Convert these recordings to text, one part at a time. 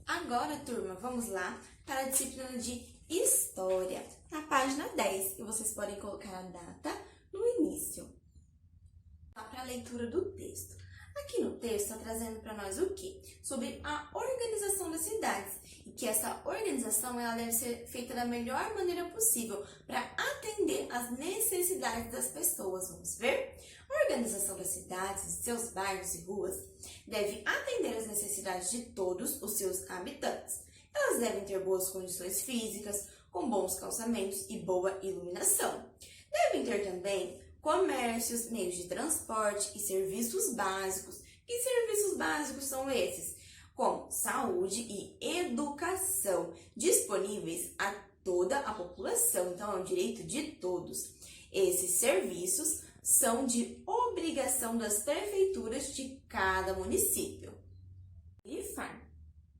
Agora, turma, vamos lá para a disciplina de História, na página 10, e vocês podem colocar a data no início. Para a leitura do texto. Aqui no texto está trazendo para nós o quê? Sobre a organização das cidades, e que essa organização ela deve ser feita da melhor maneira possível para atender às necessidades das pessoas. Vamos ver? A organização das cidades, seus bairros e ruas deve atender às necessidades de todos os seus habitantes. Elas devem ter boas condições físicas, com bons calçamentos e boa iluminação. Devem ter também comércios, meios de transporte e serviços básicos. Que serviços básicos são esses? Como saúde e educação, disponíveis a toda a população. Então, é um direito de todos. Esses serviços são de obrigação das prefeituras de cada município.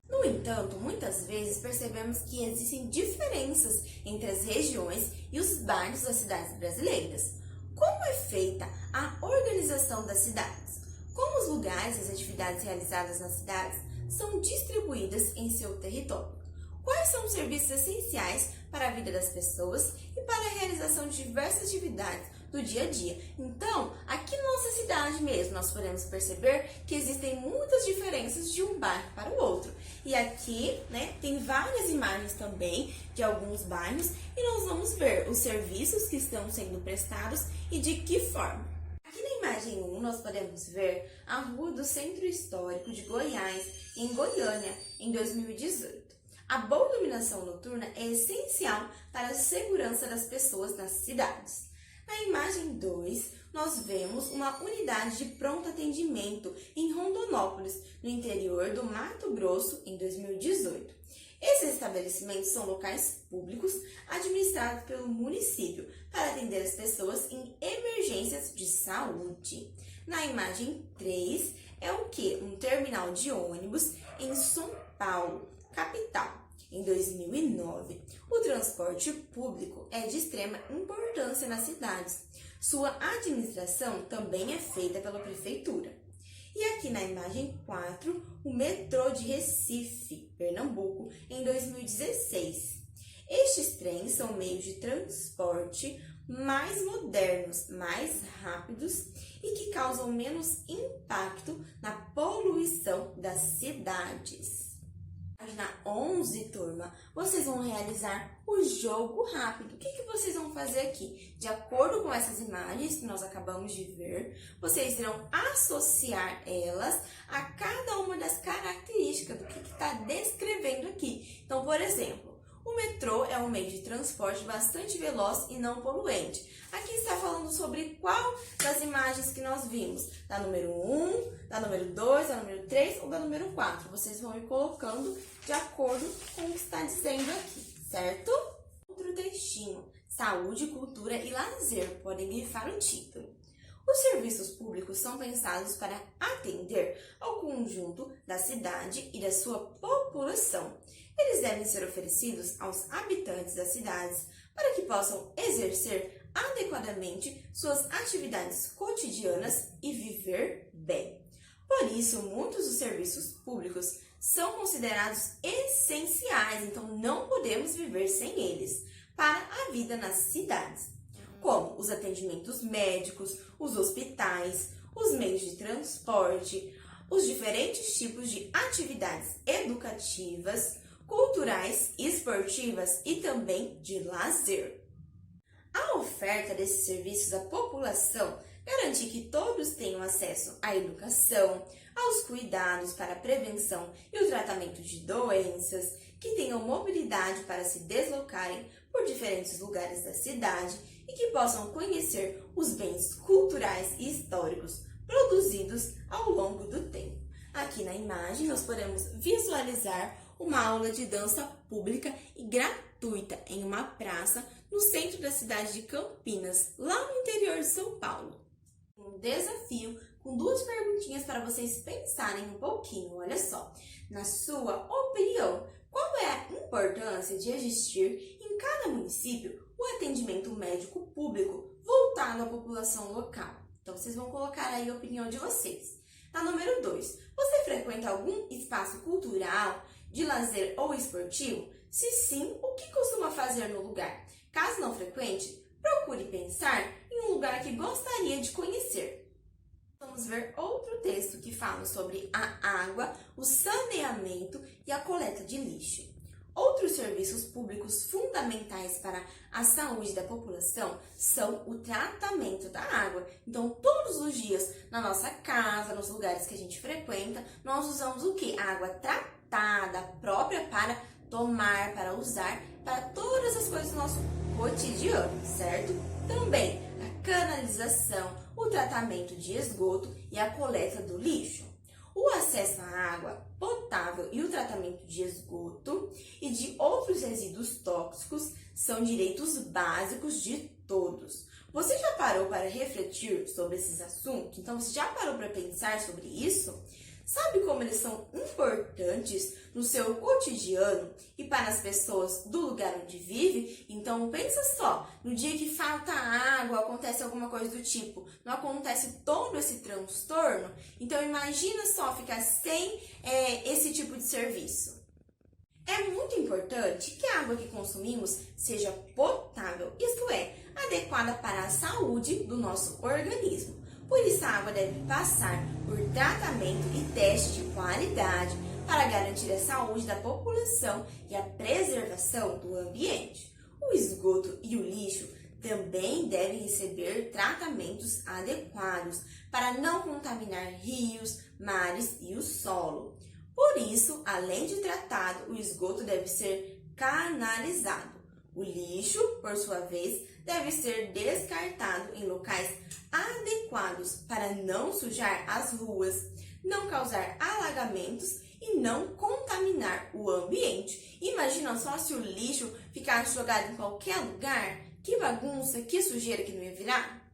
No entanto, muitas vezes percebemos que existem diferenças entre as regiões e os bairros das cidades brasileiras. Como é feita a organização das cidades? Como os lugares e as atividades realizadas nas cidades são distribuídas em seu território? Quais são os serviços essenciais para a vida das pessoas e para a realização de diversas atividades do dia a dia? Então, aqui na nossa cidade mesmo, nós podemos perceber que existem muitas diferenças de um bairro para o outro. E aqui, tem várias imagens também de alguns bairros e nós vamos ver os serviços que estão sendo prestados e de que forma. Aqui na imagem 1, nós podemos ver a Rua do Centro Histórico de Goiás, em Goiânia, em 2018. A boa iluminação noturna é essencial para a segurança das pessoas nas cidades. Na imagem 2, nós vemos uma unidade de pronto atendimento em Rondonópolis, no interior do Mato Grosso, em 2018. Esses estabelecimentos são locais públicos administrados pelo município para atender as pessoas em emergências de saúde. Na imagem 3, é o que? Um terminal de ônibus em São Paulo, capital. Em 2009, o transporte público é de extrema importância nas cidades. Sua administração também é feita pela prefeitura. E aqui na imagem 4, o metrô de Recife, Pernambuco, em 2016. Estes trens são meios de transporte mais modernos, mais rápidos e que causam menos impacto na poluição das cidades. Página 11, turma, vocês vão realizar o jogo rápido. O que vocês vão fazer aqui? De acordo com essas imagens que nós acabamos de ver, vocês irão associar elas a cada uma das características do que está descrevendo aqui. Então, por exemplo, o metrô é um meio de transporte bastante veloz e não poluente. Aqui está falando sobre qual das imagens que nós vimos. Da número 1, da número 2, da número 3 ou da número 4. Vocês vão ir colocando de acordo com o que está dizendo aqui, certo? Outro textinho. Saúde, cultura e lazer. Podem grifar o título. Os serviços públicos são pensados para atender ao conjunto da cidade e da sua população. Eles devem ser oferecidos aos habitantes das cidades para que possam exercer adequadamente suas atividades cotidianas e viver bem. Por isso, muitos dos serviços públicos são considerados essenciais, então não podemos viver sem eles para a vida nas cidades, como os atendimentos médicos, os hospitais, os meios de transporte, os diferentes tipos de atividades educativas, culturais, esportivas e também de lazer. A oferta desses serviços à população garante que todos tenham acesso à educação, aos cuidados para a prevenção e o tratamento de doenças, que tenham mobilidade para se deslocarem por diferentes lugares da cidade e que possam conhecer os bens culturais e históricos produzidos ao longo do tempo. Aqui na imagem nós podemos visualizar uma aula de dança pública e gratuita em uma praça no centro da cidade de Campinas, lá no interior de São Paulo. Um desafio com duas perguntinhas para vocês pensarem um pouquinho. Olha só, na sua opinião, qual é a importância de existir em cada município o atendimento médico público voltado à população local? Então, vocês vão colocar aí a opinião de vocês. Na número 2, você frequenta algum espaço cultural de lazer ou esportivo? Se sim, o que costuma fazer no lugar? Caso não frequente, procure pensar em um lugar que gostaria de conhecer. Vamos ver outro texto que fala sobre a água, o saneamento e a coleta de lixo. Outros serviços públicos fundamentais para a saúde da população são o tratamento da água. Então, todos os dias, na nossa casa, nos lugares que a gente frequenta, nós usamos o quê? A água tratada, própria para tomar, para usar, para todas as coisas do nosso cotidiano, certo? Também a canalização, o tratamento de esgoto e a coleta do lixo. O acesso à água potável e o tratamento de esgoto e de outros resíduos tóxicos são direitos básicos de todos. Você já parou para refletir sobre esses assuntos? Então, você já parou para pensar sobre isso? Sabe como eles são importantes no seu cotidiano e para as pessoas do lugar onde vive? Então, pensa só, no dia que falta água, acontece alguma coisa do tipo, não acontece todo esse transtorno? Então, imagina só ficar sem esse tipo de serviço. É muito importante que a água que consumimos seja potável, isto é, adequada para a saúde do nosso organismo. Por isso, a água deve passar por tratamento e teste de qualidade para garantir a saúde da população e a preservação do ambiente. O esgoto e o lixo também devem receber tratamentos adequados para não contaminar rios, mares e o solo. Por isso, além de tratado, o esgoto deve ser canalizado. O lixo, por sua vez, deve ser descartado em locais adequados para não sujar as ruas, não causar alagamentos e não contaminar o ambiente. Imagina só se o lixo ficasse jogado em qualquer lugar, que bagunça, que sujeira que não ia virar.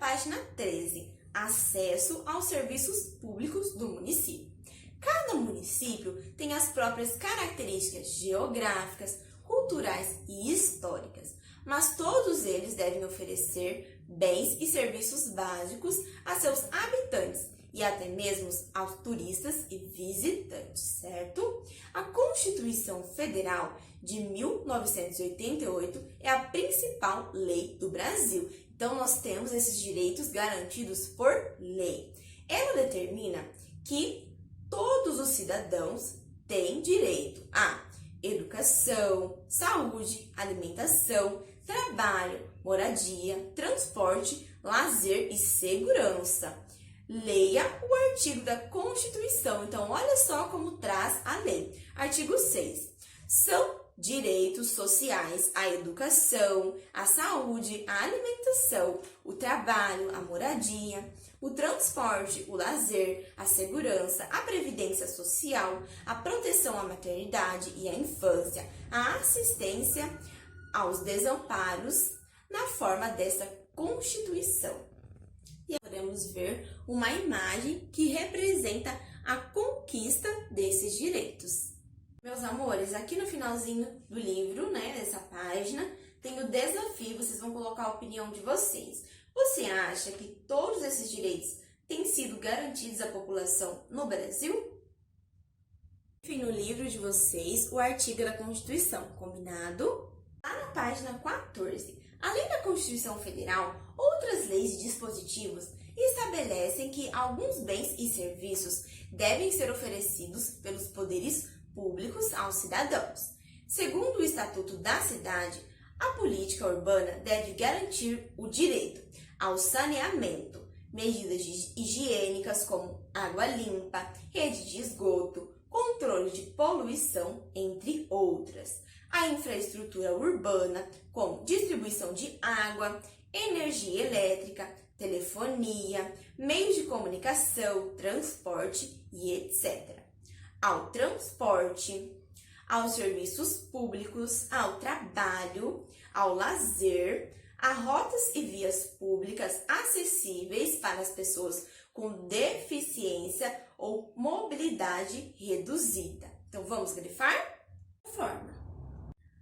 Página 13. Acesso aos serviços públicos do município. Cada município tem as próprias características geográficas, culturais e históricas, mas todos eles devem oferecer bens e serviços básicos a seus habitantes e até mesmo aos turistas e visitantes, certo? A Constituição Federal de 1988 é a principal lei do Brasil. Então, nós temos esses direitos garantidos por lei. Ela determina que todos os cidadãos têm direito a educação, saúde, alimentação, trabalho, moradia, transporte, lazer e segurança. Leia o artigo da Constituição. Então, olha só como traz a lei. Artigo 6. São direitos sociais a educação, a saúde, a alimentação, o trabalho, a moradia, o transporte, o lazer, a segurança, a previdência social, a proteção à maternidade e à infância, a assistência aos desamparos na forma desta Constituição. E podemos ver uma imagem que representa a conquista desses direitos. Meus amores, aqui no finalzinho do livro, dessa página, tem o desafio, vocês vão colocar a opinião de vocês. Você acha que todos esses direitos têm sido garantidos à população no Brasil? Enfim, no livro de vocês, o artigo da Constituição, combinado? Lá na página 14, além da Constituição Federal, outras leis e dispositivos estabelecem que alguns bens e serviços devem ser oferecidos pelos poderes públicos aos cidadãos. Segundo o Estatuto da Cidade, a política urbana deve garantir o direito ao saneamento, medidas higiênicas como água limpa, rede de esgoto, controle de poluição, entre outras. A infraestrutura urbana, como distribuição de água, energia elétrica, telefonia, meios de comunicação, transporte e etc. Ao transporte, aos serviços públicos, ao trabalho, ao lazer, a rotas e vias públicas acessíveis para as pessoas com deficiência ou mobilidade reduzida. Então, vamos grifar? Forma.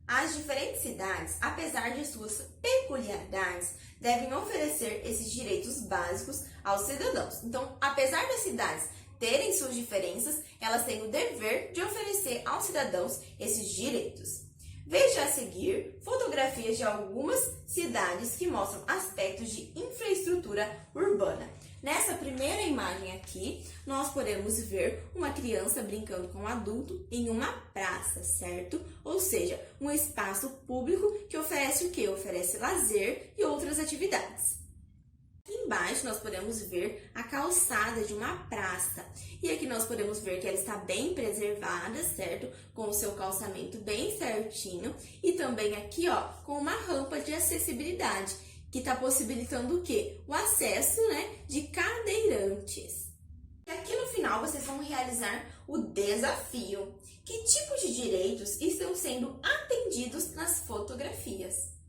As diferentes cidades, apesar de suas peculiaridades, devem oferecer esses direitos básicos aos cidadãos. Então, apesar das cidades terem suas diferenças, elas têm o dever de oferecer aos cidadãos esses direitos. Veja a seguir fotografias de algumas cidades que mostram aspectos de infraestrutura urbana. Nessa primeira imagem aqui, nós podemos ver uma criança brincando com um adulto em uma praça, certo? Ou seja, um espaço público que oferece o quê? Oferece lazer e outras atividades. Aqui embaixo nós podemos ver a calçada de uma praça. E aqui nós podemos ver que ela está bem preservada, certo? Com o seu calçamento bem certinho. E também aqui, ó, com uma rampa de acessibilidade, que está possibilitando o quê? O acesso, né, de cadeirantes. E aqui no final vocês vão realizar o desafio. Que tipos de direitos estão sendo atendidos nas fotografias?